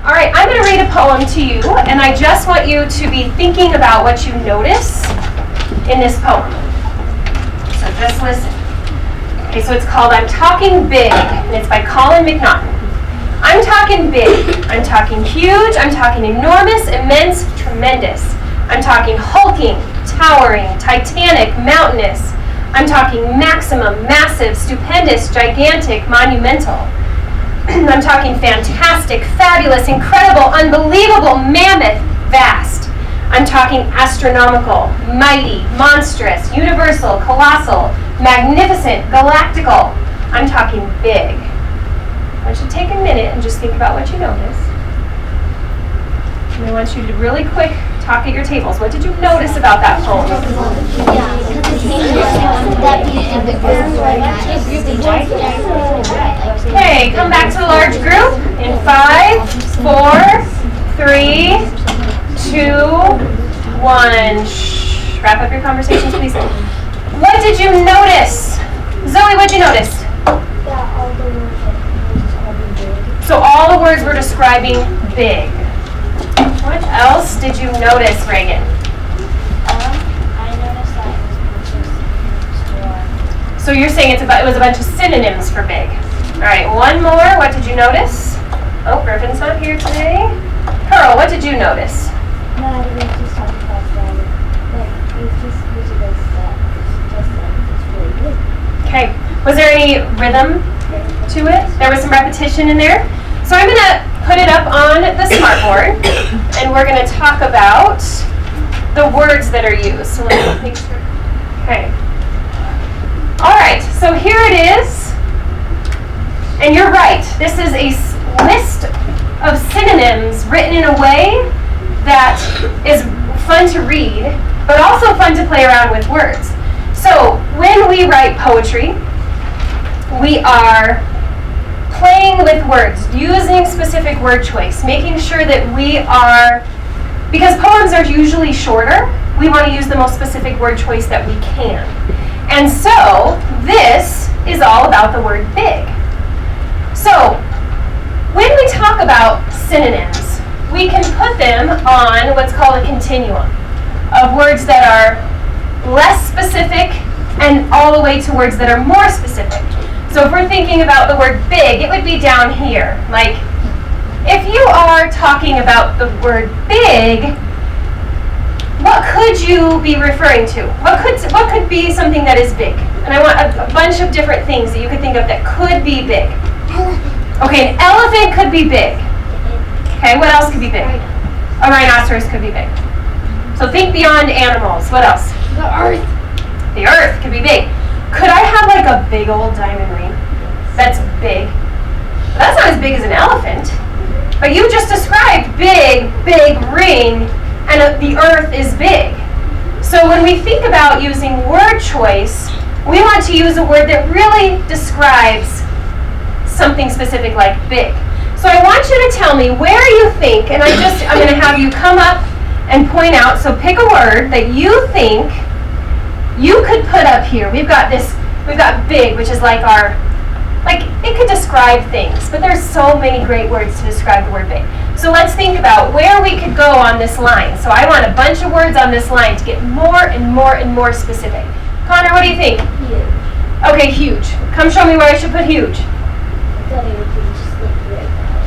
All right, I'm going to read a poem to you, and I just want you to be thinking about what you notice in this poem. So just listen. Okay, so it's called I'm Talking Big, and it's by Colin McNaughton. I'm talking big. I'm talking huge. I'm talking enormous, immense, tremendous. I'm talking hulking, towering, titanic, mountainous. I'm talking maximum, massive, stupendous, gigantic, monumental. I'm talking fantastic, fabulous, incredible, unbelievable, mammoth, vast. I'm talking astronomical, mighty, monstrous, universal, colossal, magnificent, galactical. I'm talking big. I want you to take a minute and just think about what you notice. And I want you to really quick talk at your tables. What did you notice about that poem? Okay, come back to the large group in 5, 4, 3, 2, 1. Shh. Wrap up your conversations, please. What did you notice? Zoe, what did you notice? So all the words were describing big. What else did you notice, Reagan? I noticed that it was So you're saying it was a bunch of synonyms for big. All right, one more. What did you notice? Oh, Griffin's not here today. Pearl, what did you notice? No, I was just talking about that. Like, it's just usually just it's really good. Okay. Was there any rhythm to it? There was some repetition in there. So I'm going to put it up on the smartboard, and we're going to talk about the words that are used. So let me make sure. Okay. All right. So here it is. And you're right. This is a list of synonyms written in a way that is fun to read, but also fun to play around with words. So when we write poetry, we are playing with words, using specific word choice, making sure that we are, because poems are usually shorter, we want to use the most specific word choice that we can. And so this is all about the word big. So when we talk about synonyms, we can put them on what's called a continuum of words that are less specific and all the way to words that are more specific. So if we're thinking about the word big, it would be down here. Like, if you are talking about the word big, what could you be referring to? What could be something that is big? And I want a bunch of different things that you could think of that could be big. Elephant. Okay, an elephant could be big. Okay, what else could be big? A rhinoceros could be big. So think beyond animals. What else? The earth. The earth could be big. Could I have like a big old diamond ring? That's big. That's not as big as an elephant. But you just described big, big ring, and the earth is big. So when we think about using word choice, we want to use a word that really describes something specific like big. So I want you to tell me where you think, and I'm going to have you come up and point out, so pick a word that you think you could put up here. We've got big, which is like it could describe things, but there's so many great words to describe the word big. So let's think about where we could go on this line. So I want a bunch of words on this line to get more and more and more specific. Connor, what do you think? Huge. Okay, huge. Come show me where I should put huge. I thought it would be just like right now.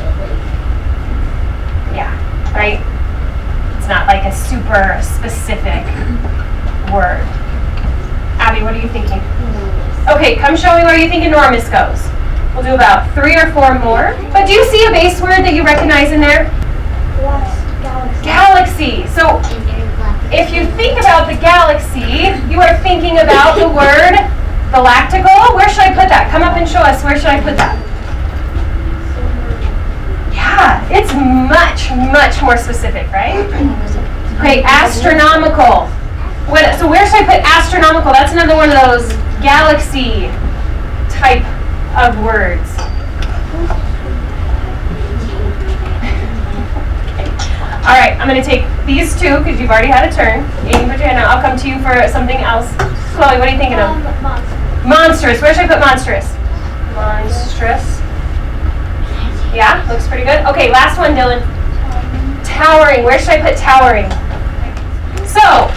Yeah, right? It's not like a super specific word. Abby, what are you thinking? Okay, come show me where you think enormous goes. We'll do about 3 or 4 more. But do you see a base word that you recognize in there? Galaxy. So if you think about the galaxy, you are thinking about the word galactical. Where should I put that? Come up and show us. Where should I put that? Yeah, it's much, much more specific, right? Okay, astronomical. So where should I put astronomical? That's another one of those galaxy type of words. All right, I'm going to take these two because you've already had a turn. Aiden, put your hand out. I'll come to you for something else. Chloe, what are you thinking of? Monstrous. Monstrous. Where should I put monstrous? Monstrous. Yeah, looks pretty good. Okay, last one, Dylan. Towering. Where should I put towering? So,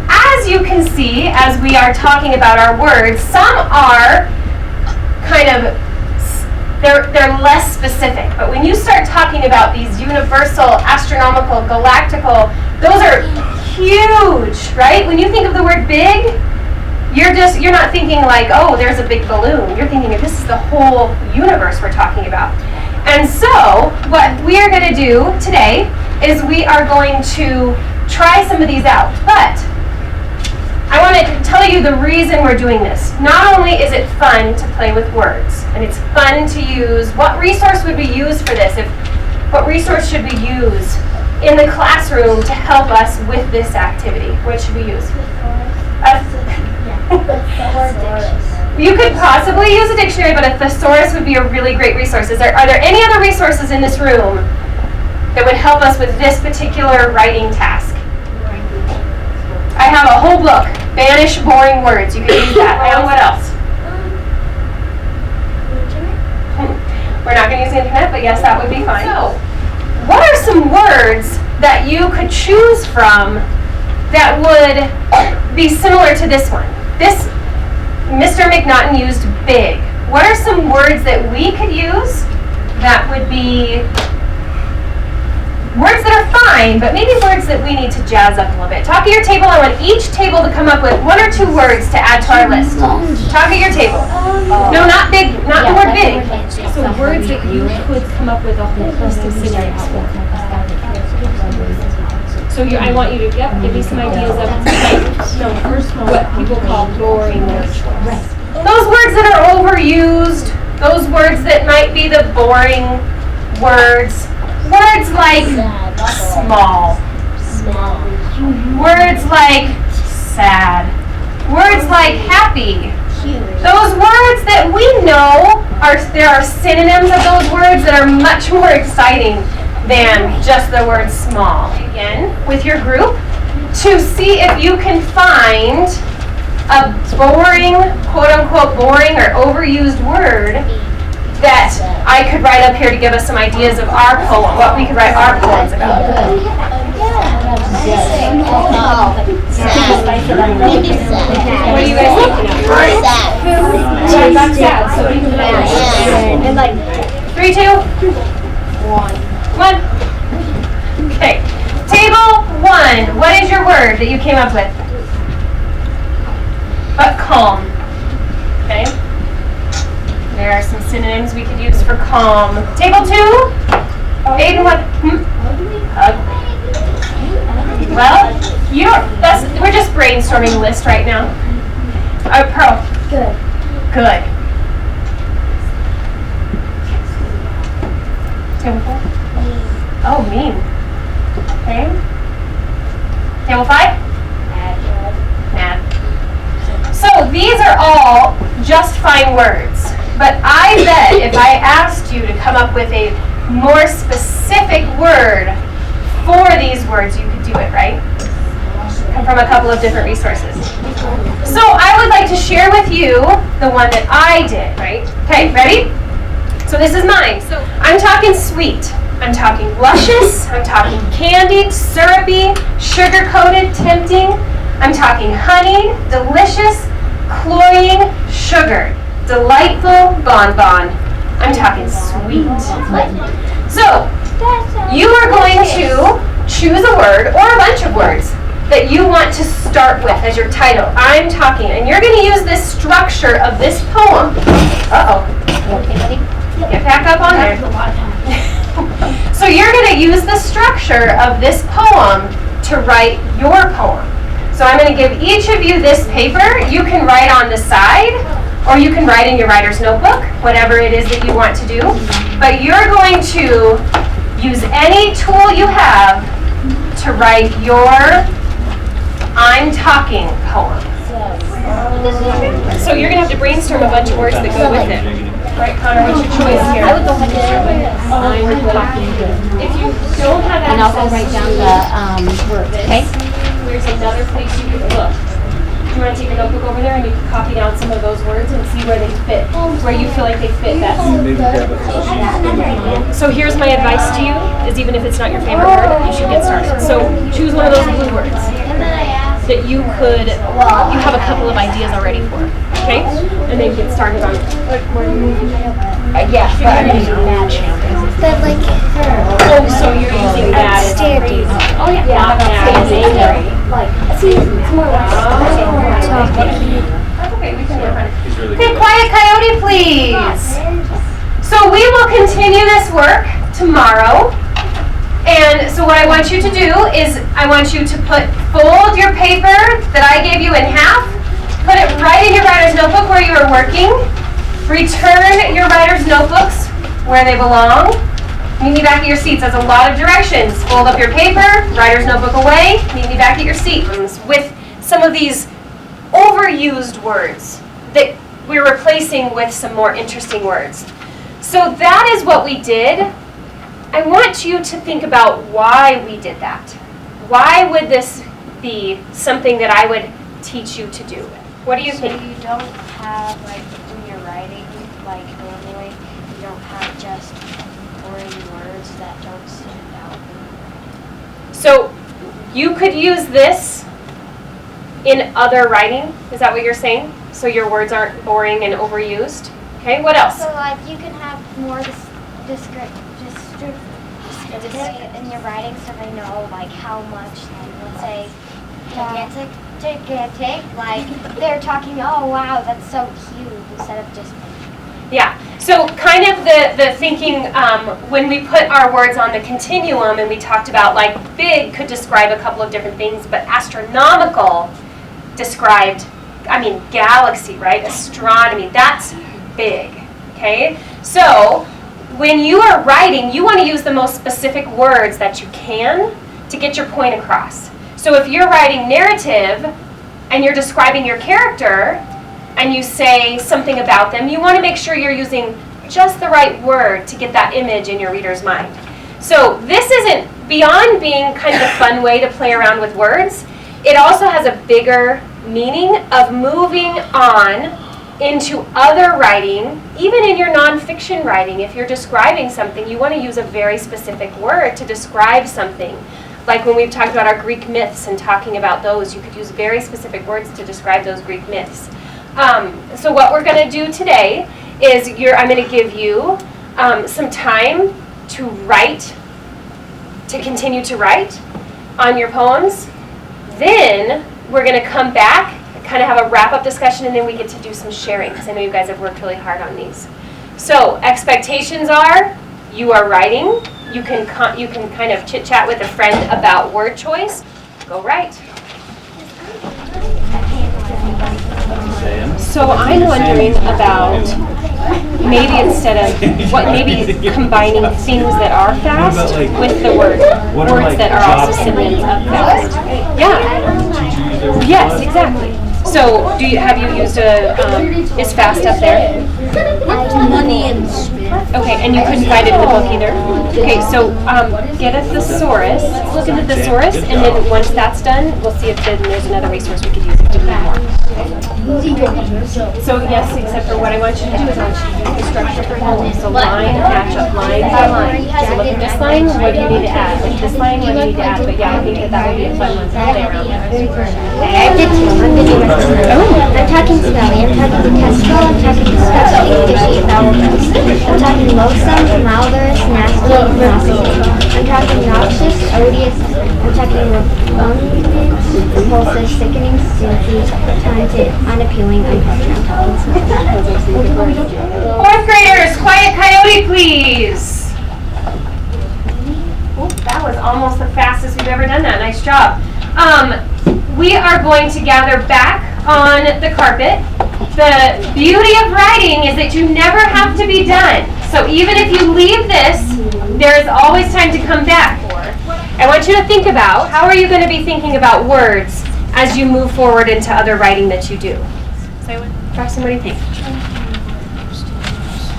as you can see, as we are talking about our words, some are kind of, they're less specific. But when you start talking about these universal, astronomical, galactical, those are huge, right? When you think of the word big, you're not thinking like, oh, there's a big balloon. You're thinking this is the whole universe we're talking about. And so, what we are going to do today is we are going to try some of these out. But I want to tell you the reason we're doing this. Not only is it fun to play with words, and it's fun to use, what resource would we use for this? What resource should we use in the classroom to help us with this activity? What should we use? You could possibly use a dictionary, but a thesaurus would be a really great resource. Are there any other resources in this room that would help us with this particular writing task? I have a whole book, Banish Boring Words. You can use that. And what else? We're not going to use the internet, but yes, that would be fine. So, what are some words that you could choose from that would be similar to this one? This, Mr. McNaughton used big. What are some words that we could use that would be words that are fine, but maybe words that we need to jazz up a little bit? Talk at your table. I want each table to come up with 1 or 2 words to add to our list. Talk at your table. No, not big, not the word big. So words that you could come up with a whole list of synonyms for. So I want you to give me some ideas of what people call boring words. Those words that are overused, those words that might be the boring words. Words like small. Words like sad. Words like happy. Those words that we know there are synonyms of those words that are much more exciting than just the word small. Again, with your group, to see if you can find a boring, quote-unquote boring or overused word that I could write up here to give us some ideas of our poem, what we could write our poems about. What are you guys thinking of? Sad. So and like 3, 2, 1. Okay. Table 1. What is your word that you came up with? But calm. Okay. There are some synonyms we could use for calm. Table 2. Aiden, what? Well, we're just brainstorming a list right now. Pearl. Good. Table 4. Oh, mean. Okay. Table 5? Mad. So these are all just fine words. But I bet if I asked you to come up with a more specific word for these words, you could do it, right? Come from a couple of different resources. So I would like to share with you the one that I did, right? Okay, ready? So this is mine. So I'm talking sweet. I'm talking luscious. I'm talking candied, syrupy, sugar-coated, tempting. I'm talking honeyed, delicious, cloying, sugared, delightful, bonbon. I'm talking sweet. So you are going to choose a word or a bunch of words that you want to start with as your title. I'm talking, and you're going to use this structure of this poem. Get back up on there. So you're going to use the structure of this poem to write your poem. So I'm going to give each of you this paper. You can write on the side, or you can write in your writer's notebook, whatever it is that you want to do. But you're going to use any tool you have to write your I'm talking poem. So you're going to have to brainstorm a bunch of words that go with it. Right, Connor, what's your choice here? I would go ahead and start with I'm talking. If you don't have access, And also write down the words, okay? There's another place you could look. Do you want to want to take your notebook over there and you can copy down some of those words and see where they fit, where you feel like they fit best. So here's my advice to you, is even if it's not your favorite word, you should get started. So choose one of those blue words that you have a couple of ideas already for, okay? And then get started on it. Yeah, but like Oh, so you're using that as standing. Oh yeah, not that as angry. See, it's more like That's okay, we can work on it. Okay, quiet coyote, please. So we will continue this work tomorrow. And so what I want you to do is I want you to fold your paper that I gave you in half, put it right in your writer's notebook where you are working, return your writer's notebooks where they belong. Meet me back at your seats. That's a lot of directions. Fold up your paper, writer's notebook away, meet me back at your seat. With some of these overused words that we're replacing with some more interesting words. So that is what we did. I want you to think about why we did that. Why would this be something that I would teach you to do? What do you think? So you don't have, like, when you're writing, like, normally, you don't have just boring words that don't stand out. So you could use this in other writing. Is that what you're saying? So your words aren't boring and overused? Okay, what else? So, like, you can have more descriptive in your writing so they know, like, how much, like, let's say, gigantic, like, they're talking, oh, wow, that's so cute, instead of just... Yeah, so kind of the thinking when we put our words on the continuum and we talked about, like, big could describe a couple of different things, but astronomical described, I mean, galaxy, right? Astronomy, that's big, okay? So when you are writing, you want to use the most specific words that you can to get your point across. So if you're writing narrative and you're describing your character and you say something about them, you want to make sure you're using just the right word to get that image in your reader's mind. So this isn't, beyond being kind of a fun way to play around with words, it also has a bigger meaning of moving on into other writing, even in your nonfiction writing. If you're describing something, you want to use a very specific word to describe something. Like when we've talked about our Greek myths and talking about those, you could use very specific words to describe those Greek myths. So what we're going to do today is I'm going to give you some time to write, to continue to write on your poems. Then we're going to come back, kind of have a wrap-up discussion, and then we get to do some sharing, because I know you guys have worked really hard on these. So expectations are, you are writing. You can kind of chit-chat with a friend about word choice. Go write. So I'm wondering about maybe instead of maybe combining things that are fast with the words that are also synonyms of fast. Yeah. Yes, exactly. So have you used is fast up there? Money and Okay, and you couldn't find it in the book either? Okay, so get a thesaurus. Let's look at the thesaurus, and then once that's done, we'll see if there's another resource we could use to do more. So yes, except for what I want you to do is I want you to use the structure for poems. So line, match up line by line. So look at this line, what do you need to add? Look at this line, what do you need to add? But yeah, I think that would be a fun one to play around with. I did too. I'm video myself. I'm talking smelly. I'm talking detestable. I'm talking disgusting, fishy, foul, gross. I'm talking loathsome, malodorous, nasty, nauseating. I'm talking noxious, odious. I'm talking repugnant, repulsive, sickening, stinky, tainted, unappealing, unpleasant. I'm talking smelly. Fourth graders, quiet coyote, please. Oop, that was almost the fastest we've ever done that. Nice job. We are going to gather back on the carpet. The beauty of writing is that you never have to be done. So even if you leave this, there is always time to come back. I want you to think about, how are you going to be thinking about words as you move forward into other writing that you do? Preston, what do you think?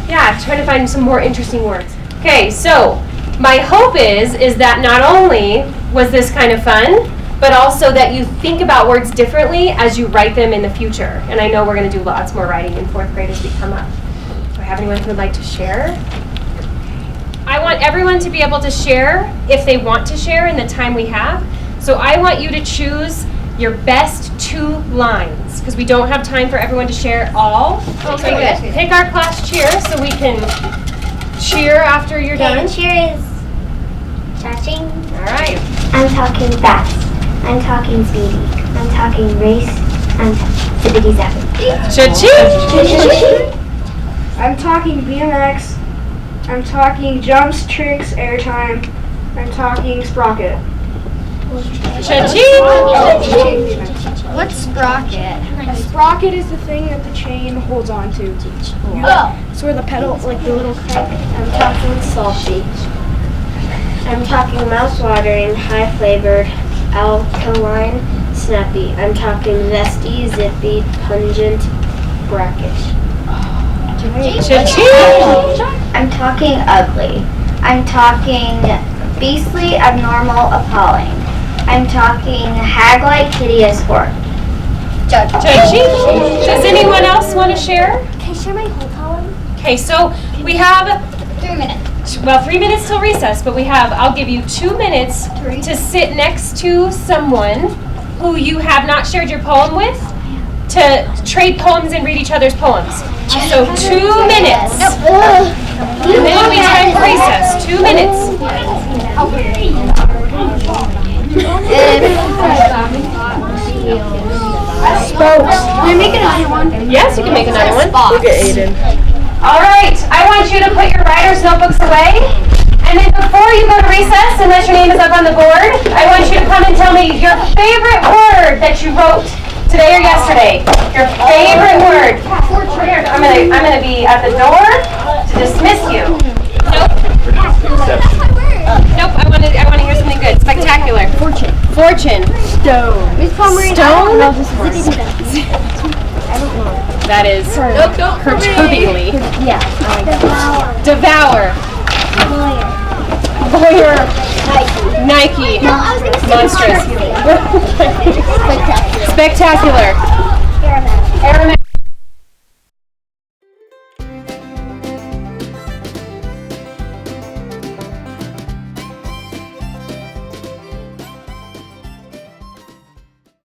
Yeah, trying to find some more interesting words. Okay, so my hope is that not only was this kind of fun, but also that you think about words differently as you write them in the future. And I know we're going to do lots more writing in 4th grade as we come up. Do I have anyone who would like to share? I want everyone to be able to share if they want to share in the time we have. So I want you to choose your best 2 lines, because we don't have time for everyone to share all. So you can pick our class cheer so we can cheer after you're done. Cheer is cha-ching. All right. I'm talking fast. I'm talking speedy. I'm talking race. I'm zippity zappity. Cha-ching! I'm talking BMX. I'm talking jumps, tricks, airtime. I'm talking sprocket. Cha-ching! What's sprocket? A sprocket is the thing that the chain holds on to. It's where the pedal, like the little crank. I'm talking salty. I'm talking mouth-watering, high-flavored, alkaline, snappy. I'm talking zesty, zippy, pungent, brackish. Cha-ching! I'm talking ugly. I'm talking beastly, abnormal, appalling. I'm talking hag-like, hideous, horrid. Cha-ching! Does anyone else want to share? Can I share my whole poem? Okay, so we have 3 minutes. Well, 3 minutes till recess, but I'll give you 2 minutes to sit next to someone who you have not shared your poem with, to trade poems and read each other's poems. So 2 minutes. And then we time for recess. 2 minutes. Spokes. Can we make another one? Yes, you can make another one. Look at Aiden. All right, I want you to put your writer's notebooks away. And then before you go to recess, unless your name is up on the board, I want you to come and tell me your favorite word that you wrote today or yesterday. Your favorite word. I'm gonna be at the door to dismiss you. Nope. Nope. I want to hear something good. Spectacular. Fortune. Stone. Stone. That is perturbingly. Yeah. Devour. Voyeur. Nike. No, I was going to say Monstrous. Spectacular. Spectacular. Aromatic.